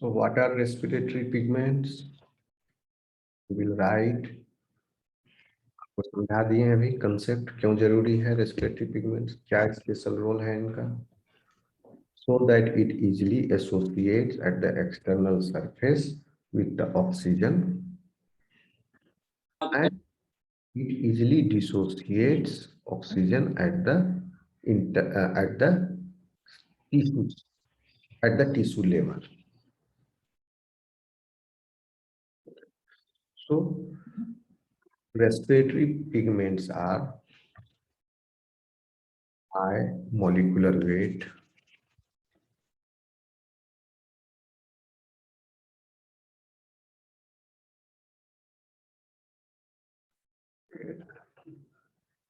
So what are respiratory pigments? We will write. आपको समझा दिए हैं अभी कंसेप्ट क्यों जरूरी है रेस्पिरेटरी पिगमेंट्स, क्या स्पेशल रोल है इनका. So that it easily associates at the external surface with the oxygen and it easily dissociates oxygen at the tissues at the tissue level. So respiratory pigments are high molecular weight,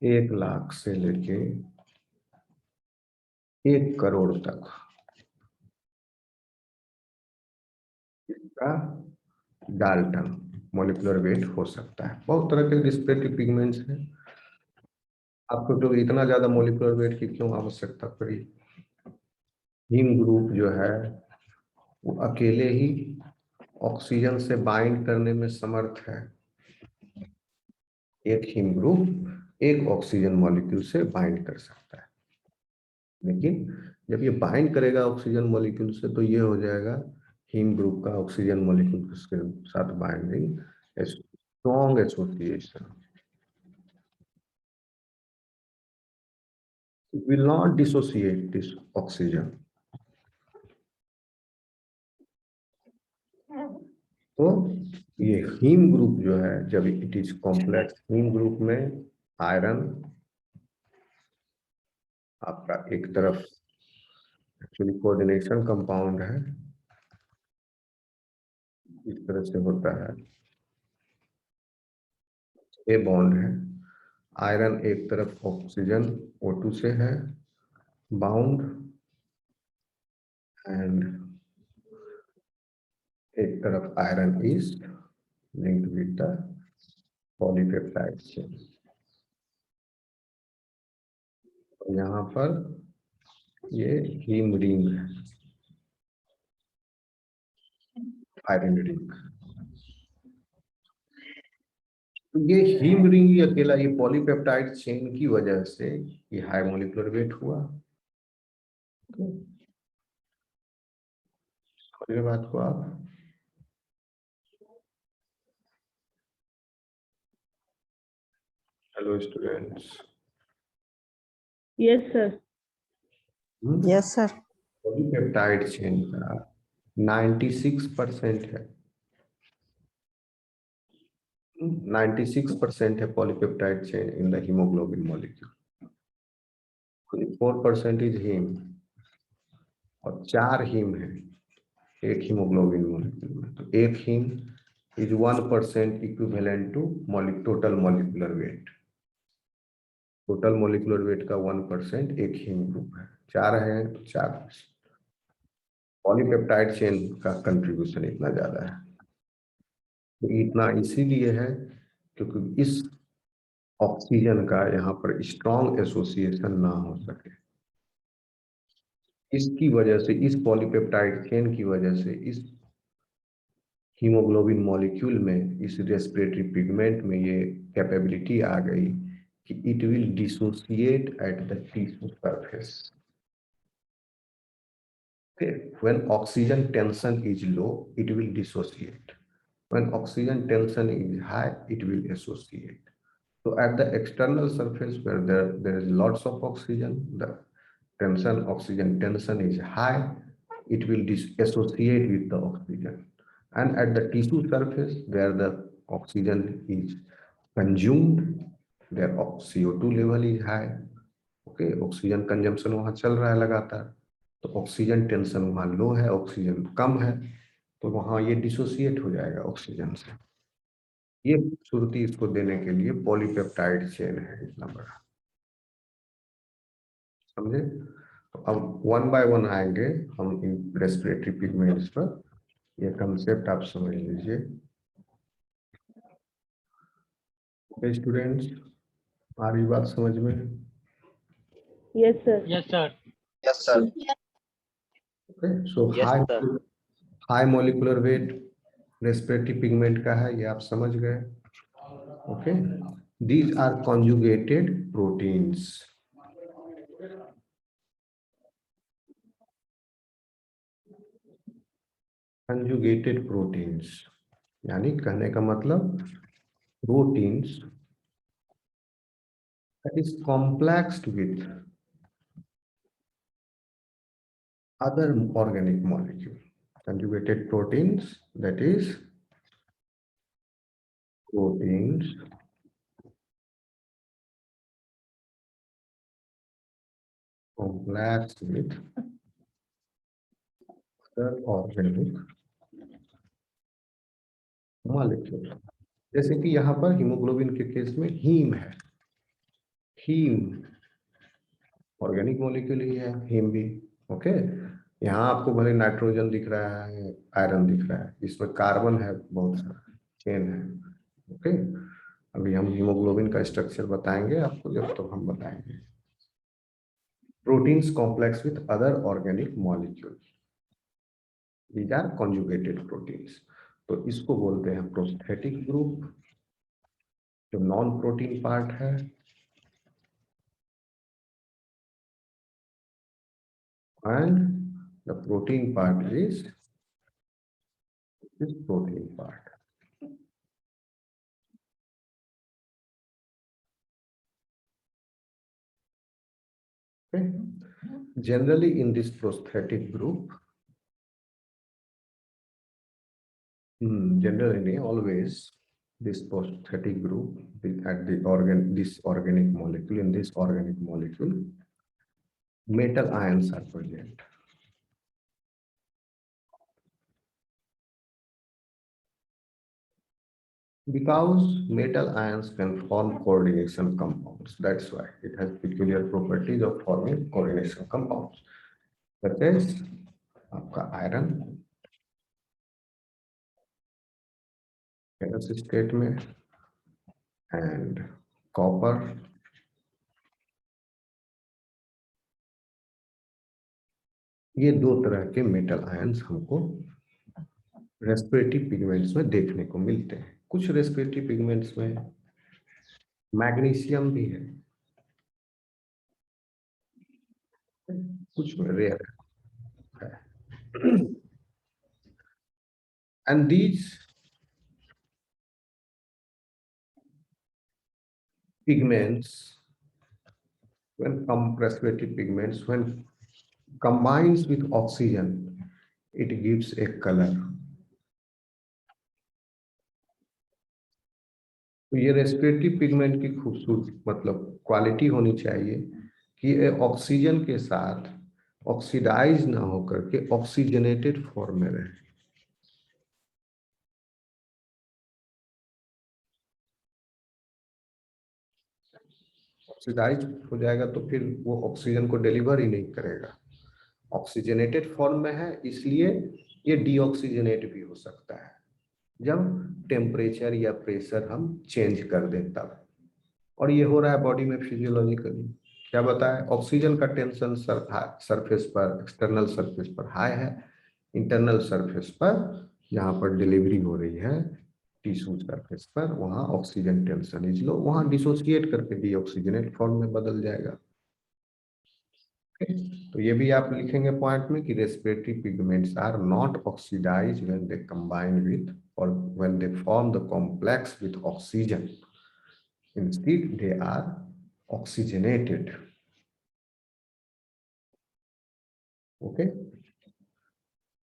एक लाख से लेके 1 करोड़ तक इसका Dalton molecular weight हो सकता है. बहुत तरह के रेस्पिरेटरी पिगमेंट्स हैं. आपको तो इतना ज्यादा मॉलिक्यूलर वेट की क्यों आवश्यकता पड़ी? हीम ग्रुप जो है वो अकेले ही ऑक्सीजन से बाइंड करने में समर्थ है. एक हीम ग्रुप एक ऑक्सीजन मॉलिक्यूल से बाइंड कर सकता है, लेकिन जब ये बाइंड करेगा ऑक्सीजन मॉलिक्यूल से तो ये हो जाएगा हीम ग्रुप का ऑक्सीजन मॉलिक्यूल के साथ binding strong association. It will not dissociate this oxygen. तो ये हीम ग्रुप जो है जब it is complex haem group में आयरन आपका एक तरफ एक्चुअली कोऑर्डिनेशन कंपाउंड है, इस तरह से होता है. ए बॉन्ड है, आयरन एक तरफ ऑक्सीजन O2 से है बाउंड एंड एक तरफ iron is linked with the polypeptide chain. यहाँ पर ये हीम रिंग है, आयरन रिंग. तो ये हीम रिंग ही अकेला ये पॉलीपेप्टाइड चेन की वजह से ये हाई मॉलिक्यूलर वेट हुआ. समझ बात को आप? Hello students. Yes sir. Yes sir. Polypeptide chain का 96% है, 96% है polypeptide chain in the haemoglobin molecule. 4% is haem और 4 हीम है एक हीमोग्लोबिन मॉलिक्यूल में. तो एक haem is 1% equivalent to total molecular weight. Total molecular weight का 1% एक हीम ग्रुप है. 4 है तो 4%. पॉलीपेप्टाइड चेन का कंट्रीब्यूशन इतना ज्यादा है. तो इतना इसीलिए है क्योंकि इस ऑक्सीजन का यहाँ पर स्ट्रॉन्ग एसोसिएशन ना हो सके. इसकी वजह से इस पॉलीपेप्टाइड चेन की वजह से इस हीमोग्लोबिन मॉलिक्यूल में इस रेस्पिरेटरी पिगमेंट में ये कैपेबिलिटी आ गई कि it will dissociate at the tissue surface. Okay, when oxygen tension is low, it will dissociate. When oxygen tension is high, it will associate. So at the external surface where there is lots of oxygen, the oxygen tension is high, it will associate with the oxygen. And at the tissue surface where the oxygen is consumed, their CO2 level is high. Okay, oxygen consumption वहां चल रहा है लगातार, तो oxygen tension वहां लो है, oxygen कम है, तो वहां ये डिसोसिएट हो जाएगा ऑक्सीजन से. ये खूबसूरती इसको देने के लिए पॉलीपेप्टाइड चेन है इतना बड़ा. समझे? तो अब 1 बाय 1 आएंगे हम इन रेस्पिरेटरी पिगमेंट्स पर. ये कंसेप्ट आप समझ लीजिए. ओके स्टूडेंट्स, आ रही बात समझ में? Yes sir. Yes, sir. Yes sir. Okay, so Yes, sir. High molecular weight respiratory pigment का है, ये आप समझ गए। Okay, these are conjugated proteins. Conjugated proteins यानी कहने का मतलब proteins that is complexed with other organic molecule. Conjugated proteins, that is proteins complexed with other organic molecule. जैसे कि यहाँ पर हीमोग्लोबिन के केस में हीम है, हीम ऑर्गेनिक मॉलिक्यूल ही है, हीम भी। ओके, यहाँ आपको भले नाइट्रोजन दिख रहा है, आयरन दिख रहा है, इसमें कार्बन है, बहुत सारा चेन है। ओके, अभी हम हीमोग्लोबिन का स्ट्रक्चर बताएंगे आपको, जब तो हम बताएंगे। Proteins complex with other organic molecule, these are conjugated proteins. तो इसको बोलते हैं प्रोस्थेटिक ग्रुप, जो नॉन प्रोटीन पार्ट है, and the protein part is this protein part. Okay. Generally in this prosthetic group, generally always this prosthetic group at the this organic molecule, in this organic molecule, metal ions are present. Because metal ions can form coordination compounds, that's why it has peculiar properties of forming coordination compounds, such as आपका iron ferrous state में and copper, ये दो तरह के metal ions हमको respiratory pigments में देखने को मिलते हैं। कुछ रेस्पिरेटरी पिगमेंट्स में मैग्नीशियम भी है, कुछ में रेयर है। And these pigments, when respiratory pigments, when combines with oxygen, it gives a color. तो ये रेस्पिरेटरी पिगमेंट की खूबसूरत मतलब क्वालिटी होनी चाहिए कि ये ऑक्सीजन के साथ ऑक्सीडाइज ना होकर के ऑक्सीजनेटेड फॉर्म में रहे। ऑक्सीडाइज हो जाएगा तो फिर वो ऑक्सीजन को डिलीवर ही नहीं करेगा। ऑक्सीजनेटेड फॉर्म में है, इसलिए ये डीऑक्सीजनेट भी हो सकता है जब टेम्परेचर या प्रेशर हम चेंज कर दें तब। और ये हो रहा है बॉडी में फिजियोलॉजिकली। क्या बताए, ऑक्सीजन का टेंशन सरफेस पर, एक्सटर्नल सरफेस पर हाई है, इंटरनल सरफेस पर जहाँ पर डिलीवरी हो रही है टिश्यू सरफेस पर, वहाँ ऑक्सीजन टेंशन इज लो, वहाँ डिसोसिएट करके डीऑक्सीजनेट फॉर्म में बदल जाएगा। तो ये भी आप लिखेंगे पॉइंट में कि respiratory pigments are not oxidise when they combine with और when they form the complex with oxygen, instead they are oxygenated. Okay,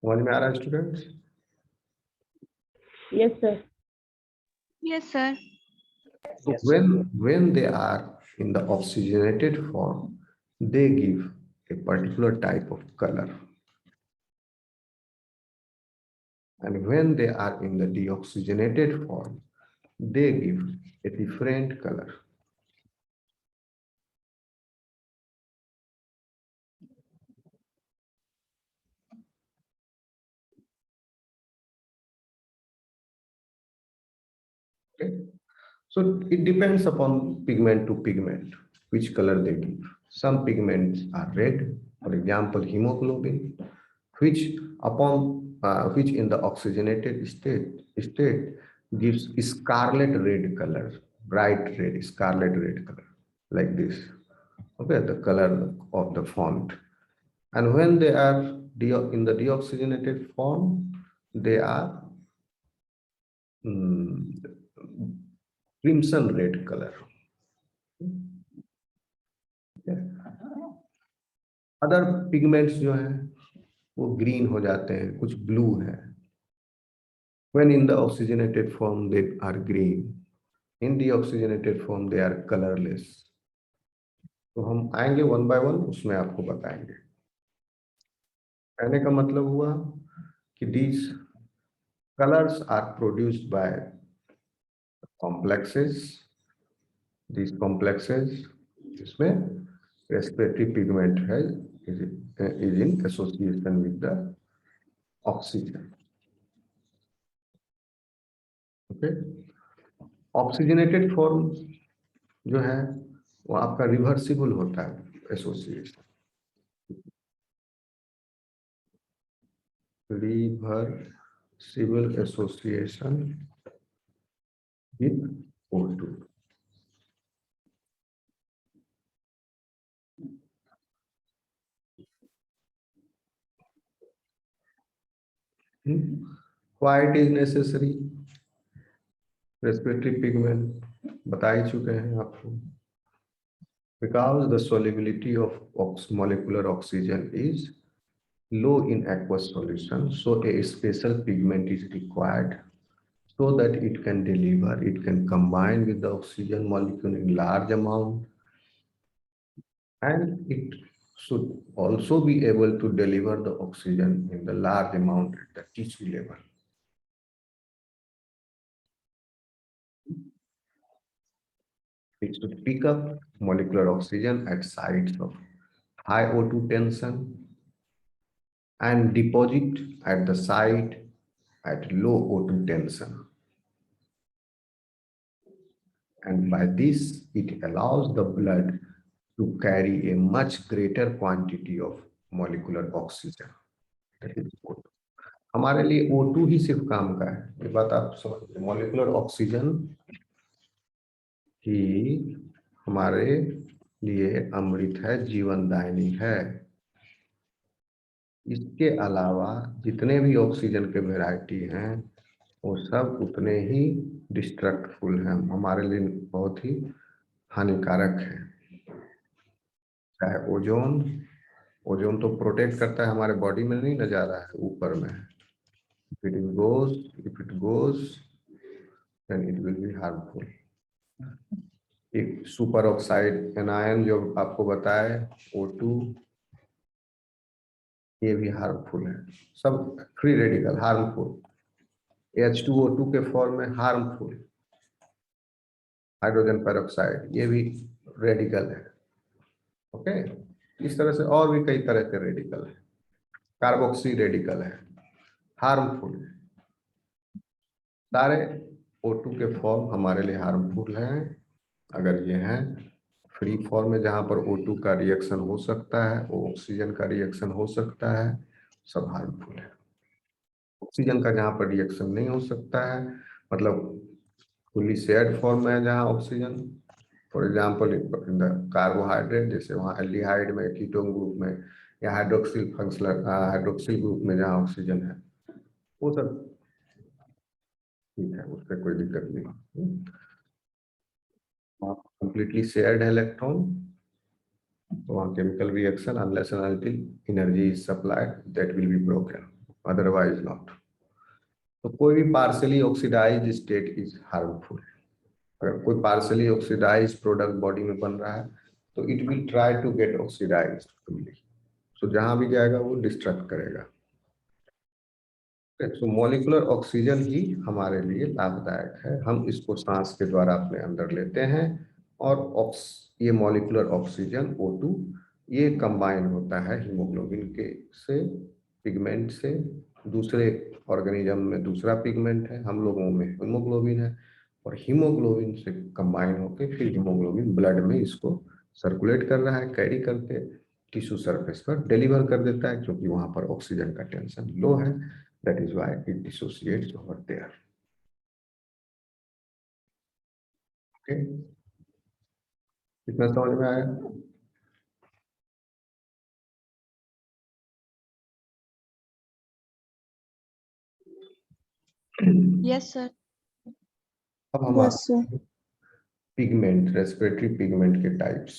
समझ में आ रहा है students? Yes, sir. Yes, sir. So when they are in the oxygenated form, they give a particular type of color, and when they are in the deoxygenated form, they give a different color. Okay, so it depends upon pigment to pigment which color they give. Some pigments are red, for example hemoglobin, which which in the oxygenated state gives scarlet red color, bright red, scarlet red color, like this. Okay, the color of the font. And when they are in the deoxygenated form, they are crimson red color. Other pigments जो हैं वो green हो जाते हैं, कुछ blue है. When in the oxygenated form they are green, in deoxygenated form they are colorless. तो हम आएंगे वन बाय वन, उसमें आपको बताएंगे. कहने का मतलब हुआ कि these colors are produced by complexes. These complexes, इसमें respiratory pigment है, is in association with the oxygen. Okay, oxygenated form जो है वो आपका रिवर्सिबल होता है association. Reversible association with O2. Why it is necessary? Respiratory pigment बता ही चुके हैं आपको. Because the solubility of molecular oxygen is low in aqueous solution, so a special pigment is required so that it can deliver, it can combine with the oxygen molecule in large amount, and it should also be able to deliver the oxygen in the large amount at the tissue level. It should pick up molecular oxygen at sites of high O2 tension and deposit at the site at low O2 tension. And by this, it allows the blood to carry a much greater quantity of molecular oxygen. That is O2. हमारे लिए O2 ही सिर्फ काम का है, ये बात आप समझ. मोलिकुलर ऑक्सीजन ही हमारे लिए अमृत है, जीवनदायिनी है. इसके अलावा जितने भी ऑक्सीजन के वैरायटी हैं वो सब उतने ही डिस्ट्रक्टफुल हैं, हमारे लिए बहुत ही हानिकारक है. चाहे ओजोन तो प्रोटेक्ट करता है, हमारे बॉडी में नहीं न जा रहा है, ऊपर में है. if it goes then it will be harmful. एक सुपर ऑक्साइड एनायन जो आपको बताए O2, ये भी हार्मफुल है. सब फ्री रेडिकल हार्मफुल. H2O2 के फॉर्म में हार्मफुल. हाइड्रोजन पेरोक्साइड ये भी रेडिकल है. ओके, इस तरह से और भी कई तरह के रेडिकल है. कार्बोक्सी रेडिकल है, हार्मफुल. सारे O2 के फॉर्म हमारे लिए हार्मफुल हैं. अगर ये हैं फ्री फॉर्म में जहां पर O2 का रिएक्शन हो सकता है, ऑक्सीजन का रिएक्शन हो सकता है, सब हार्मफुल है. ऑक्सीजन का जहां पर रिएक्शन नहीं हो सकता है, मतलब फुली शेयर्ड फॉर्म में है जहां oxygen, for example in the carbohydrate, जैसे वहां एल्डिहाइड में, कीटोन ग्रुप में, या हाइड्रोक्सिल ग्रुप में जहां ऑक्सीजन है, वो सब ठीक है, उस पर कोई दिक्कत नहीं. कंप्लीटली शेयर्ड है इलेक्ट्रॉन, तो वहाँ chemical reaction unless and until energy is supplied that will be broken, otherwise not. तो कोई भी partially oxidised state is harmful. अगर कोई पार्शियली ऑक्सीडाइज्ड प्रोडक्ट बॉडी में बन रहा है तो it will try to get oxidised fully, so जहां भी जाएगा वो डिस्ट्रक्ट करेगा. तो मॉलिक्यूलर ऑक्सीजन ही हमारे लिए लाभदायक है. हम इसको सांस के द्वारा अपने अंदर लेते हैं, और ये मॉलिक्यूलर ऑक्सीजन O2 ये कंबाइन होता है हीमोग्लोबिन के से, पिगमेंट से. दूसरे ऑर्गेनिज्म में दूसरा पिगमेंट है, हम लोगों में हीमोग्लोबिन है, और हीमोग्लोबिन से कंबाइन होकर फिर हीमोग्लोबिन ब्लड में इसको सर्कुलेट कर रहा है, कैरी करते टिश्यू सरफेस पर डिलीवर कर देता है, क्योंकि वहां पर ऑक्सीजन का टेंशन लो है, that is why it dissociates over there. Okay, कितना समझ में आया? Yes, sir. अब हम Yes, sir. Pigment, respiratory pigment के types.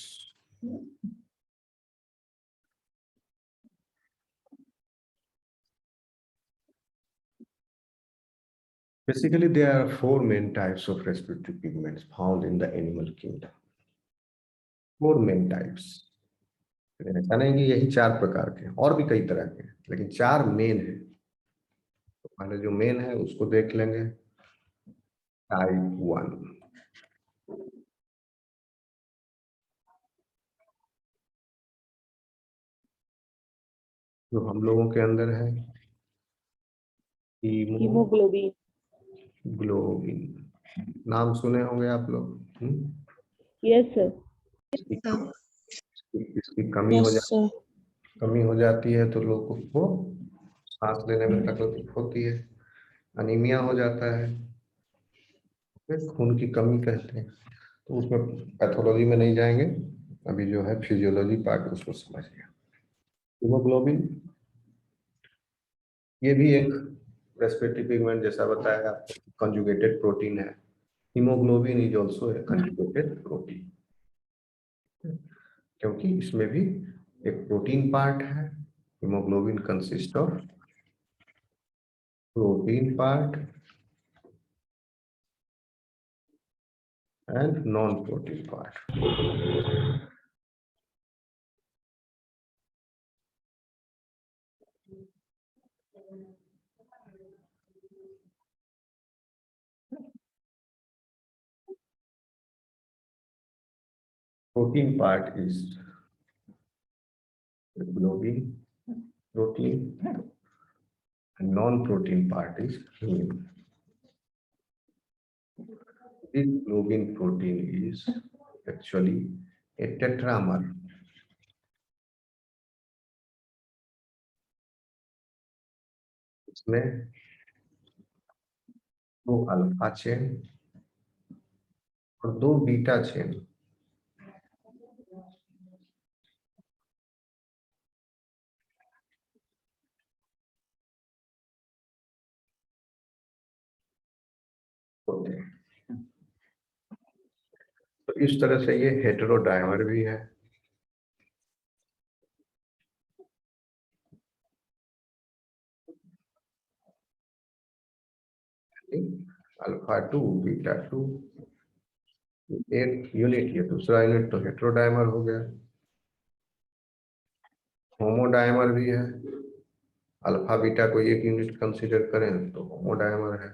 Basically, there are four main types of respiratory pigments found in the animal kingdom. Four main types. ऐसा नहीं कि यही 4 प्रकार के हैं, और भी कई तरह के हैं, लेकिन 4 मेन है। तो पहले जो मेन है उसको देख लेंगे। टाइप 1, जो हम लोगों के अंदर है, Hemoglobin. ग्लोबिन। नाम सुने होंगे आप लोग। Yes, sir. इसकी कमी हो Yes, sir. कमी हो जाती है तो लोगों को सांस लेने में तकलीफ होती है, अनीमिया हो जाता है, खून की कमी कहते हैं। तो उसमें पैथोलॉजी में नहीं जाएंगे, अभी जो है फिजियोलॉजी पार्ट उसको समझिए। हीमोग्लोबिन, ये भी एक रेस्पिरेटरी पिगमेंट जैसा बताया, कंजुगेटेड प्रोटीन है। Haemoglobin is also a conjugated protein, क्योंकि इसमें भी एक प्रोटीन पार्ट है। Haemoglobin consist of protein part and non protein part. Protein part is globin protein, and non-protein part is heme. This globin protein is actually a tetramer. इसमें 2 alpha chain और 2 beta chain होते हैं। तो इस तरह से ये हेटेरोडाइमर भी है। अल्फा 2 बीटा 2, एक यूनिट, ये दूसरा यूनिट तो हेटेरोडाइमर हो गया। होमोडाइमर भी है, अल्फा बीटा को एक यूनिट कंसीडर करें तो होमोडाइमर है।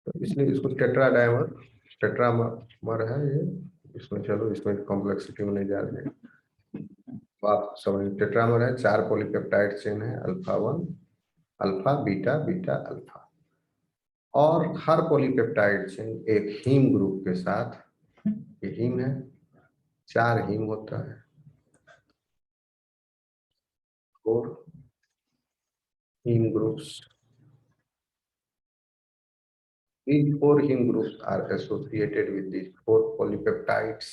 तो इसलिए इसको टेट्राडाइमर, टेट्रामर है ये। इसमें चलो, इसमें कॉम्प्लेक्सिटी में नहीं जा रहे हैं, तो आप समझ, टेट्रामर है, 4 पॉलीपेप्टाइड चेन है, alpha 1, alpha beta beta alpha, और हर पॉलीपेप्टाइड चेन एक हीम ग्रुप के साथ, ये हीम है, 4 हीम होता है, 4 haem groups. These 4 heme groups are associated with these 4 polypeptides.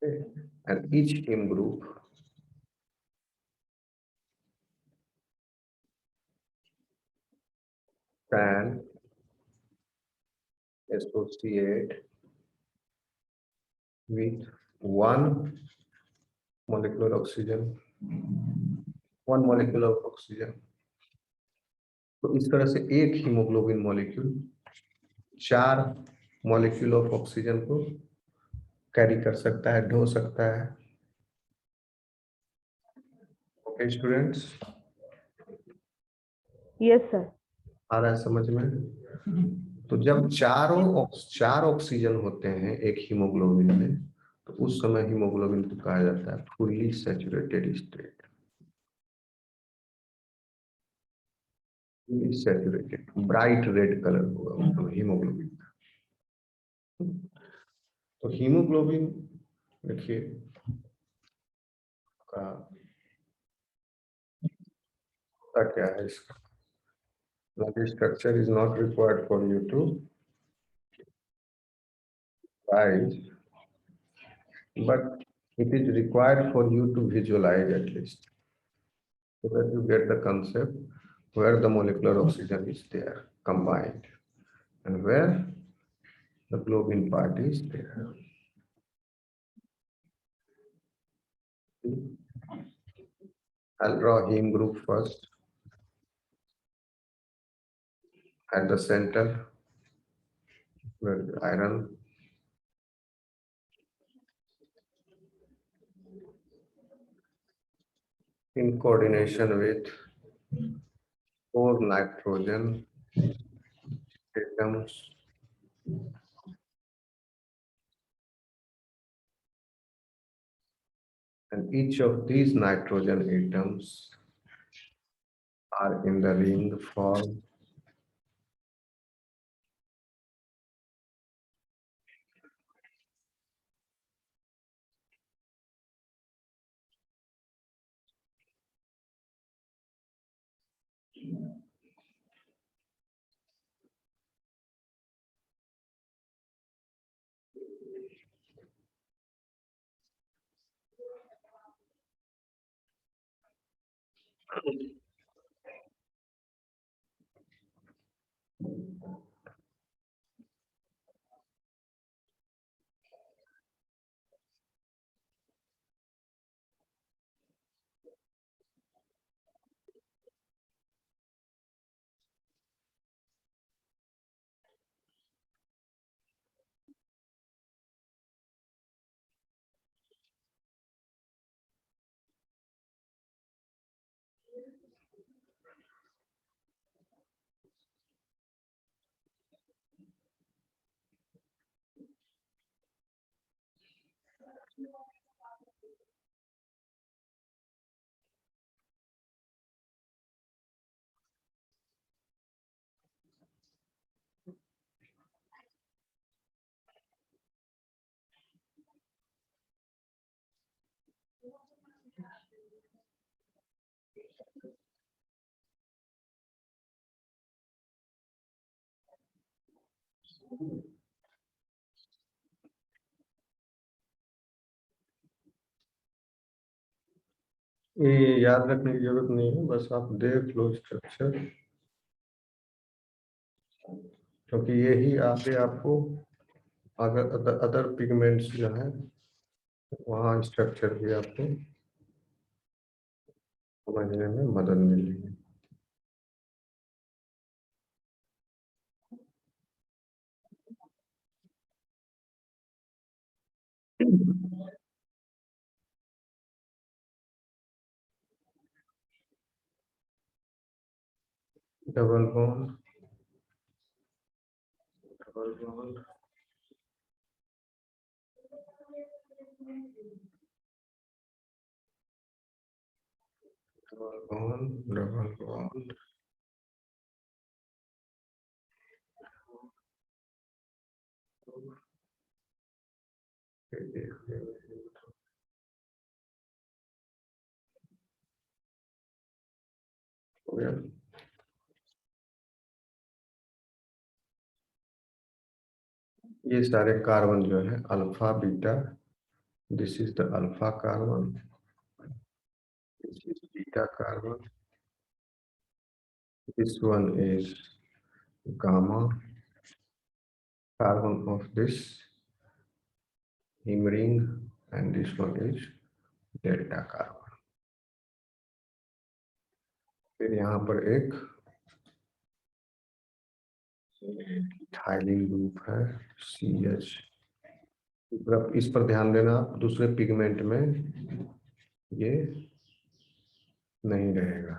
Okay. And each heme group can associate with 1 molecule of oxygen, 1 molecule of oxygen. तो इस तरह से एक haemoglobin molecule 4 molecule of oxygen को carry कर सकता है, ढो सकता है। Okay students, Yes, sir. आ रहा है समझ में? तो जब 4 ऑक्सीजन होते हैं एक हीमोग्लोबिन में, तो उस समय हीमोग्लोबिन को कहा जाता है fully saturated state. Saturated, bright red colour होगा उस समय हीमोग्लोबिन का। तो हीमोग्लोबिन देखिए, आपका क्या है इसका? The structure is not required for you to write, but it is required for you to visualize at least, so that you get the concept where the molecular oxygen is there combined and where the globin part is there. I'll draw heme group first at the center where the iron, in coordination with 4 nitrogen atoms, and each of these nitrogen atoms are in the ring form. ये याद रखने की जरूरत नहीं है, बस आप देख लो स्ट्रक्चर, क्योंकि यही आगे आपको अगर अदर पिगमेंट्स जो है वहाँ स्ट्रक्चर भी आपको समझने में मदद मिलेगी। Double bond, double bond, double bond, double bond, ये सारे कार्बन जो है alpha beta, this is the alpha carbon, this is beta carbon, this one is gamma carbon of this heme ring, and this one is delta carbon. फिर यहाँ पर एक थाइलिन group है CH, इस पर ध्यान देना, दूसरे पिगमेंट में ये नहीं रहेगा,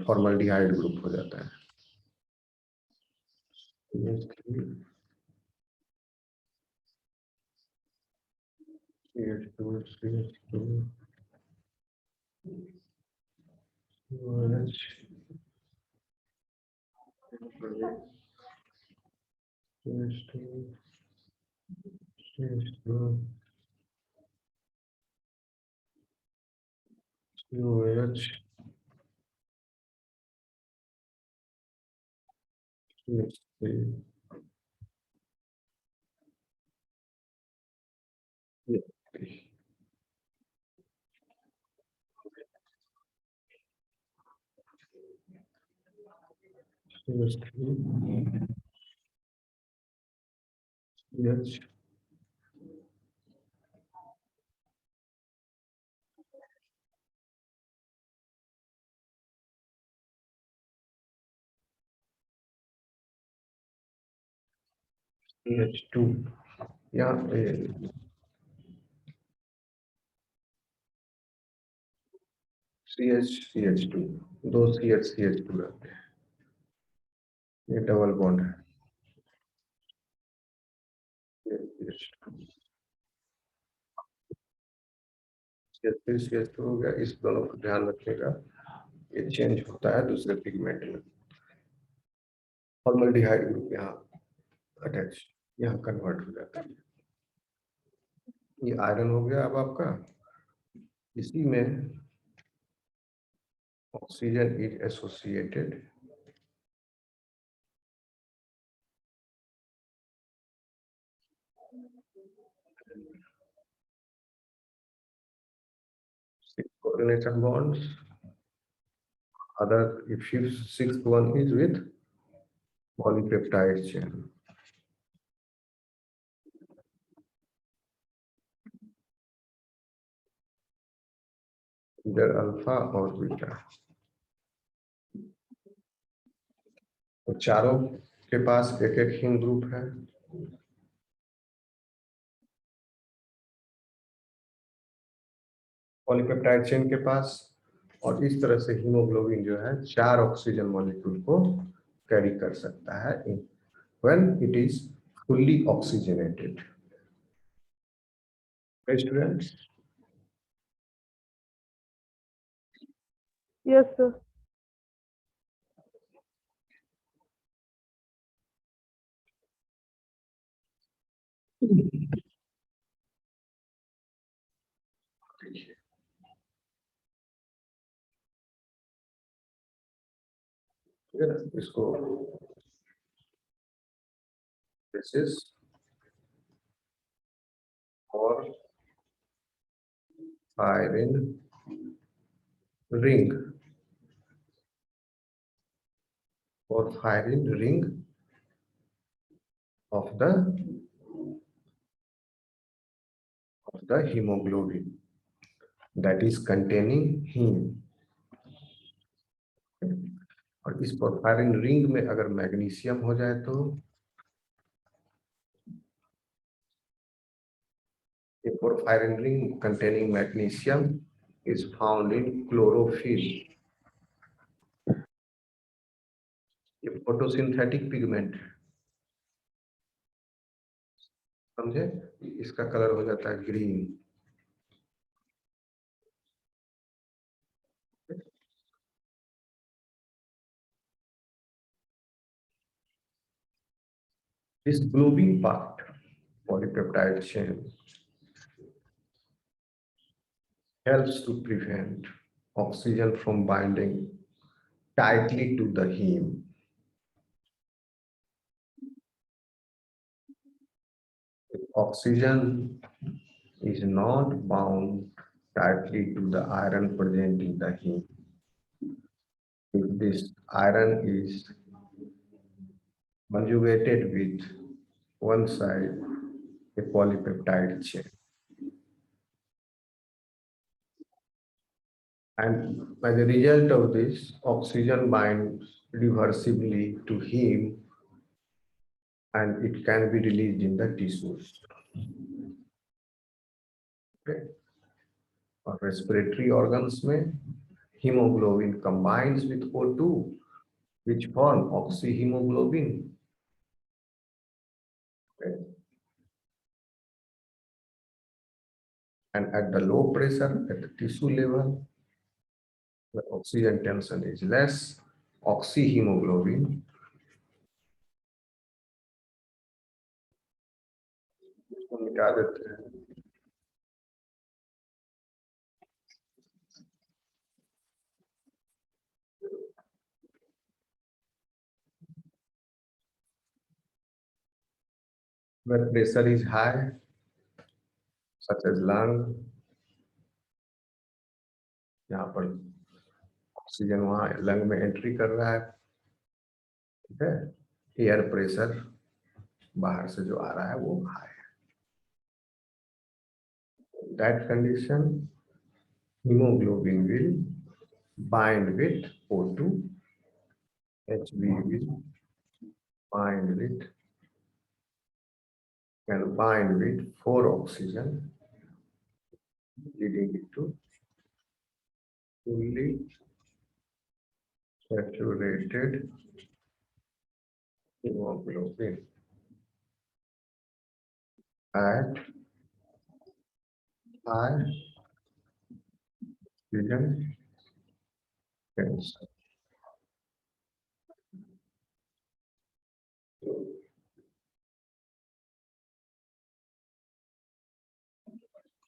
फॉर्मल्डिहाइड ग्रुप हो जाता है। CH2, CH2, OH, CH2, COH, CH3, CH3, CH, CH2. यहाँ पे CH2, दो CH2 रहते हैं, ये डबल बॉन्ड है। CH3 हो गया, इस दोनों को ध्यान रखिएगा, ये चेंज होता है दूसरे पिगमेंट में। फॉर्मल्डिहाइड ग्रुप यहाँ अटैच, यहाँ कन्वर्ट हो जाता है। ये आयरन हो गया अब आपका, इसी में oxygen is associated coordination bonds. Other, if sixth one is with polypeptide chain. Either alpha और बीटा, तो चारों के पास एक एक हीम ग्रुप है। पॉलीपेप्टाइड चेन के पास, और इस तरह से हीमोग्लोबिन जो है 4 ऑक्सीजन मॉलिक्यूल को कैरी कर सकता है when it is fully oxygenated. Okay, students? Yes, sir. इसको this is for firing ring, for firing ring of the hemoglobin that is containing heme. और इस पोरफायरिन रिंग में अगर मैग्नीशियम हो जाए तो a porphyrin ring containing magnesium is found in chlorophyll. ये photosynthetic pigment है, समझे? इसका कलर हो जाता है green. This globing part, polypeptide chain, helps to prevent oxygen from binding tightly to the heme. If oxygen is not bound tightly to the iron present in the heme, if this iron is conjugated with one side, a polypeptide chain, and as a result of this, oxygen binds reversibly to heme and it can be released in the tissues. Okay. और respiratory organs में hemoglobin combines with O2 which form oxyhemoglobin. Okay. And at the low pressure at the tissue level, the oxygen tension is less, oxyhemoglobin क्या देते हैं? When pressure is high, such as lung, यहाँ पर oxygen वहाँ lung में entry कर रहा है, ठीक है, एयर प्रेशर बाहर से जो आ रहा है वो हाई है. That condition hemoglobin will bind with O2, Hb will bind with can bind with 4 oxygen, leading it to fully saturated hemoglobin at high oxygen tension.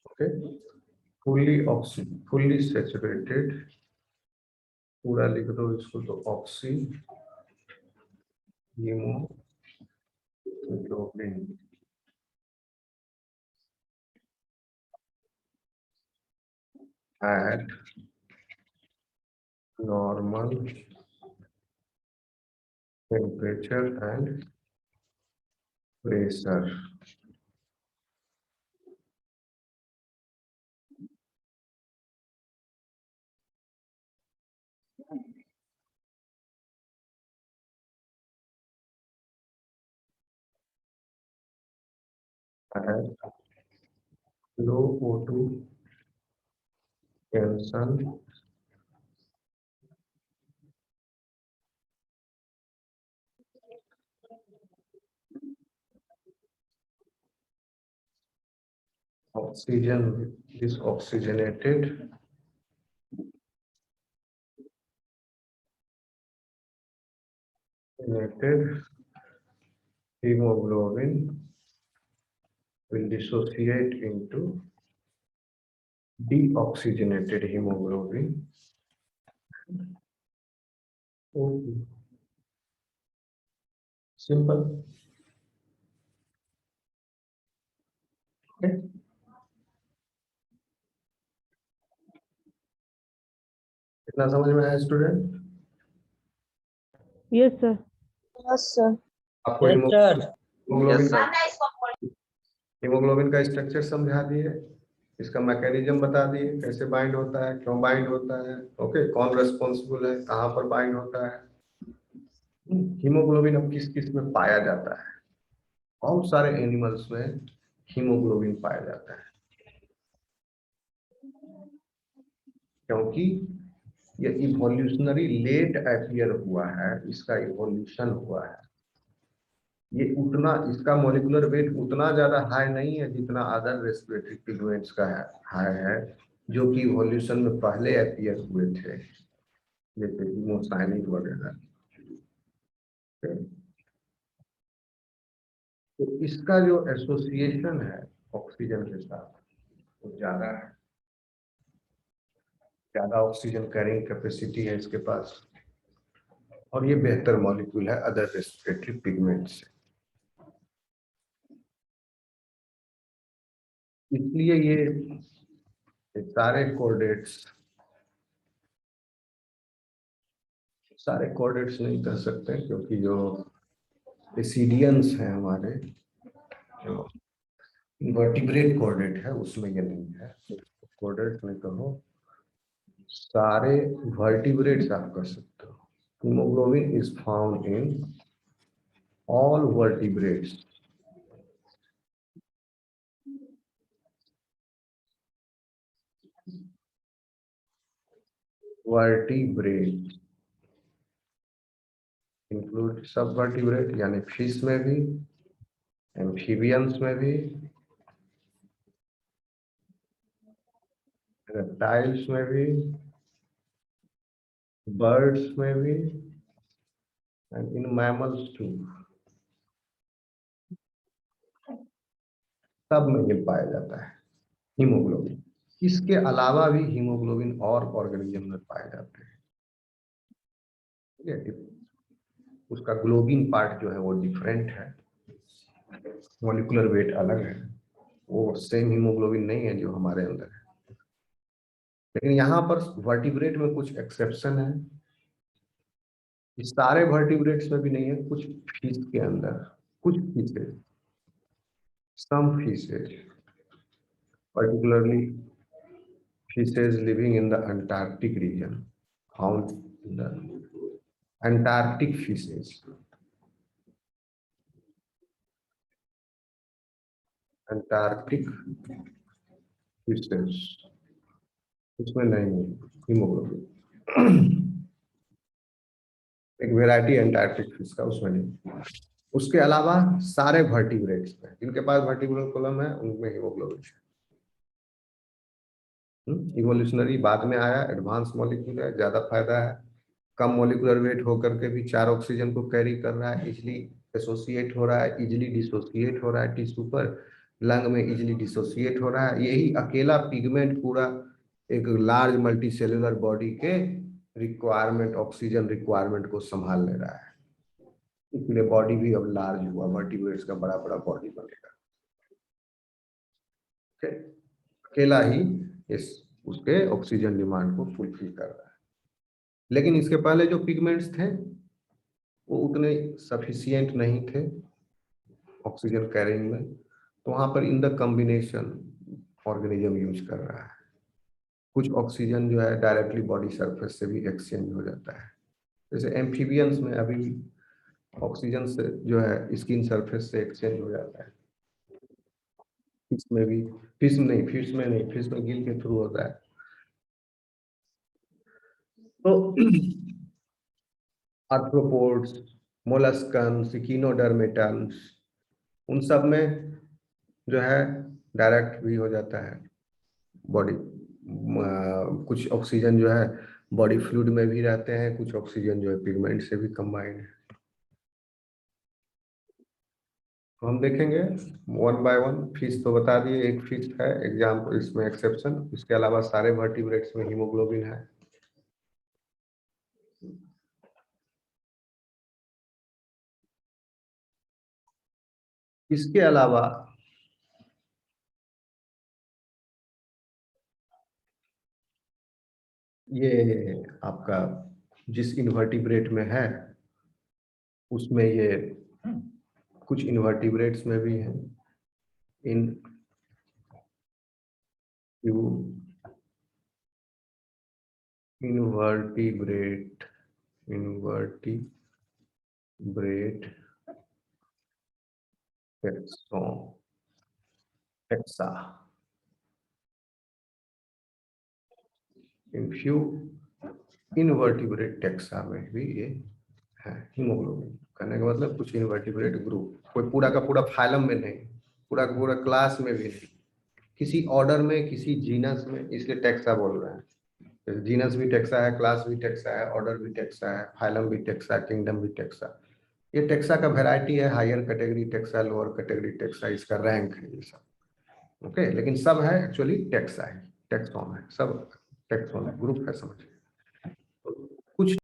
Okay, fully saturated, पूरा लिख दो इसको तो oxy haemoglobin at normal temperature and pressure. At low O2 tension, oxygen is oxygenated hemoglobin will dissociate into deoxygenated hemoglobin. O2. Simple. Okay. इतना समझ में आया student? Yes, sir. Yes, sir. आपको Yes, sir. Haemoglobin Yes, haemoglobin का structure समझा दिए, इसका mechanism बता दिए, कैसे बाइंड होता है, क्यों बाइंड होता है, ओके, कौन रेस्पॉन्सिबल है, कहाँ पर बाइंड होता है. हीमोग्लोबिन अब किस किस में पाया जाता है? बहुत सारे एनिमल्स में हीमोग्लोबिन पाया जाता है, क्योंकि ये इवोल्यूशनरी लेट अपीयर हुआ है, इसका इवोल्यूशन हुआ है. ये उतना, इसका मॉलिक्यूलर वेट उतना ज्यादा हाई नहीं है जितना अदर रेस्पिरेटरी पिगमेंट्स का हाई है, जो कि इवोल्यूशन में पहले अपीयर हुए थे, जैसे हीमोसाइनिन वगैरह. तो इसका जो एसोसिएशन है ऑक्सीजन के साथ वो ज्यादा है, ज्यादा ऑक्सीजन कैरिंग कैपेसिटी है इसके पास, और ये बेहतर मॉलिक्यूल है अदर रेस्पिरेटरी पिगमेंट से. इसलिए ये सारे कोऑर्डिनेट्स नहीं कर सकते, क्योंकि जो एसिडियंस हैं हमारे, जो इनवर्टिब्रेट कोऑर्डिनेट है उसमें ये नहीं है. कोऑर्डिनेट में कहो सारे वर्टिब्रेट्स आप कर सकते हो. Haemoglobin is found in all vertebrates. Vertebrate include सब वर्टिब्रेट, यानी फिश में भी, एम्फीबियंस में भी, रेप्टाइल्स में भी, बर्ड्स में भी, and in mammals too. सब में ये पाया जाता है हीमोग्लोबिन। इसके अलावा भी हीमोग्लोबिन और ऑर्गेनिज्म में पाए जाते हैं, ठीक है। उसका ग्लोबिन पार्ट जो है वो डिफरेंट है, मॉलिक्यूलर वेट अलग है, वो सेम हीमोग्लोबिन नहीं है जो हमारे अंदर है। लेकिन यहाँ पर वर्टिब्रेट में कुछ एक्सेप्शन है, इस सारे वर्टिब्रेट्स में भी नहीं है, कुछ फिश के अंदर, कुछ fishes, some fishes, particularly fishes living in the Antarctic region, found in the Antarctic fishes, Antarctic fishes, इसमें नहीं है हीमोग्लोबिन। एक वेराइटी एंटार्क्टिक फिश का, उसमें नहीं। उसके अलावा सारे वर्टिब्रेट्स में, जिनके पास वर्टिब्रल कॉलम है उनमें हीमोग्लोबिन है। इवोल्यूशनरी बाद में आया, एडवांस मॉलिक्यूल है, ज्यादा फायदा है, कम मॉलिक्यूलर वेट होकर के भी 4 ऑक्सीजन को कैरी कर रहा है, इजिली एसोसिएट हो रहा है, इजिली डिसोसिएट हो रहा है टिश्यू पर, लंग में इजिली डिसोसिएट हो रहा है। यही अकेला पिगमेंट पूरा एक लार्ज मल्टी सेलुलर बॉडी के रिक्वायरमेंट, ऑक्सीजन रिक्वायरमेंट को संभाल ले रहा है। इसलिए बॉडी भी अब लार्ज हुआ, वर्टिब्रेट्स का बड़ा बड़ा बॉडी बनेगा। अकेला ही इस उसके ऑक्सीजन डिमांड को फुलफिल कर रहा है। लेकिन इसके पहले जो पिगमेंट्स थे वो उतने सफिशिएंट नहीं थे ऑक्सीजन कैरिंग में, तो वहां पर in the combination organism use कर रहा है। कुछ ऑक्सीजन जो है डायरेक्टली बॉडी सरफेस से भी एक्सचेंज हो जाता है, जैसे एम्फीबियंस में अभी भी ऑक्सीजन से जो है स्किन सरफेस से एक्सचेंज हो जाता है। फिश में भी, फिश में गिल के थ्रू होता है। तो आर्थ्रोपोड्स, मोलस्कन्स, इकिनोडर्मेटन्स, उन सब में जो है डायरेक्ट भी हो जाता है बॉडी। कुछ ऑक्सीजन जो है बॉडी फ्लूइड में भी रहते हैं, कुछ ऑक्सीजन जो है पिगमेंट से भी कंबाइंड है। तो हम देखेंगे वन बाय वन। फिश तो बता दिए, एक फिश है एग्जाम्पल, इसमें एक्सेप्शन, इसके अलावा सारे वर्टिब्रेट्स में हीमोग्लोबिन है। इसके अलावा ये आपका जिस इन्वर्टिब्रेट में है उसमें ये कुछ इन्वर्टिब्रेट्स में भी है, इन इन्वर्टिब्रेट टेक्सा, इन फ्यू इनवर्टिब्रेट टेक्सा में भी ये है हीमोग्लोबिन। कहने का मतलब कुछ इनवर्टिब्रेट ग्रुप, कोई पूरा का पूरा फाइलम में नहीं, पूरा का पूरा क्लास में भी नहीं, किसी ऑर्डर में, किसी जीनस में, इसलिए टेक्सा बोल रहे हैं। जीनस भी टेक्सा है, क्लास भी टेक्सा है, ऑर्डर भी टेक्सा है, फाइलम भी टेक्सा, किंगडम भी टेक्सा। ये टेक्सा का वैरायटी है, higher category taxa, lower category taxa, इसका रैंक है ये सब। ओके, लेकिन सब है एक्चुअली टेक्सा है, टेक्सॉन है, सब टेक्सॉन ग्रुप है, समझिए। कुछ